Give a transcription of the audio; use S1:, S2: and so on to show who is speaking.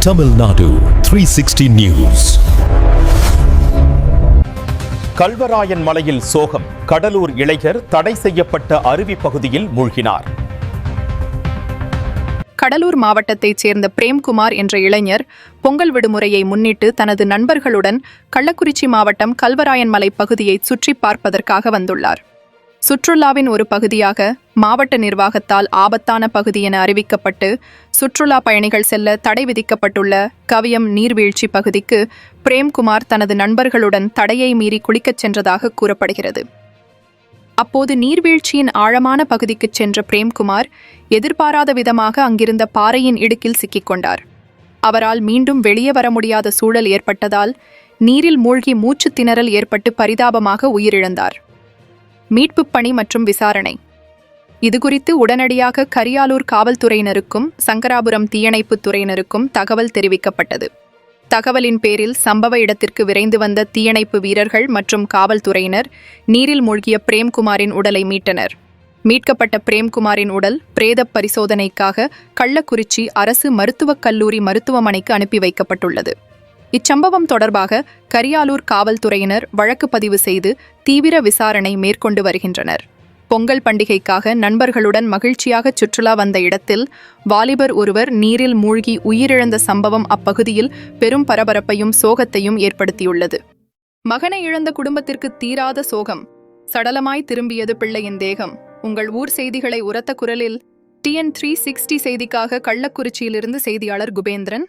S1: Tamil Nadu 360 News. Kalvarayan மலையில் சோகம். கடலூர் இளைஞர் தடை செய்யப்பட்ட அருவி பகுதியில் மூழ்கினார்.
S2: கடலூர் மாவட்டத்தைச் சேர்ந்த பிரேம்குமார் என்ற இளைஞர் பொங்கல் விடுமுறையை முன்னிட்டு தனது நண்பர்களுடன் கள்ளக்குறிச்சி மாவட்டம் கல்வராயன் மலை பகுதியை சுற்றி பார்ப்பதற்காக வந்துள்ளார். சுற்றுலாவின் ஒரு பகுதியாக மாவட்ட நிர்வாகத்தால் ஆபத்தான பகுதி என அறிவிக்கப்பட்டு சுற்றுலா பயணிகள் செல்ல தடை விதிக்கப்பட்டுள்ள கவியம் நீர்வீழ்ச்சி பகுதிக்கு பிரேம்குமார் தனது நண்பர்களுடன் தடையை மீறி குளிக்கச் சென்றதாக கூறப்படுகிறது. அப்போது நீர்வீழ்ச்சியின் ஆழமான பகுதிக்குச் சென்ற பிரேம்குமார் எதிர்பாராத விதமாக அங்கிருந்த பாறையின் இடுக்கில் சிக்கிக்கொண்டார். அவரால் மீண்டும் வெளியே வர முடியாத சூழல் ஏற்பட்டதால் நீரில் மூழ்கி மூச்சு திணறல் ஏற்பட்டு பரிதாபமாக உயிரிழந்தார். மீட்புப் பணி மற்றும் விசாரணை இதுகுறித்து உடனடியாக கரியாலூர் காவல்துறையினருக்கும் சங்கராபுரம் தீயணைப்புத் துறையினருக்கும் தகவல் தெரிவிக்கப்பட்டது. தகவலின் பேரில் சம்பவ இடத்திற்கு விரைந்து வந்த தீயணைப்பு வீரர்கள் மற்றும் காவல்துறையினர் நீரில் மூழ்கிய பிரேம்குமாரின் உடலை மீட்டனர். மீட்கப்பட்ட பிரேம்குமாரின் உடல் பிரேத பரிசோதனைக்காக கள்ளக்குறிச்சி அரசு மருத்துவக் கல்லூரி மருத்துவமனைக்கு அனுப்பி வைக்கப்பட்டுள்ளது. இச்சம்பவம் தொடர்பாக கரியாலூர் காவல்துறையினர் வழக்கு பதிவு செய்து தீவிர விசாரணை மேற்கொண்டு வருகின்றனர். பொங்கல் பண்டிகைக்காக நண்பர்களுடன் மகிழ்ச்சியாக சுற்றுலா வந்த இடத்தில் வாலிபர் ஒருவர் நீரில் மூழ்கி உயிரிழந்த சம்பவம் அப்பகுதியில் பெரும் பரபரப்பையும் சோகத்தையும் ஏற்படுத்தியுள்ளது. மகனை இழந்த குடும்பத்திற்கு தீராத சோகம். சடலமாய் திரும்பியது பிள்ளையின் தேகம். உங்கள் ஊர் செய்திகளை உரத்த குரலில் TN 360 செய்திக்காக கள்ளக்குறிச்சியிலிருந்து செய்தியாளர் குபேந்திரன்.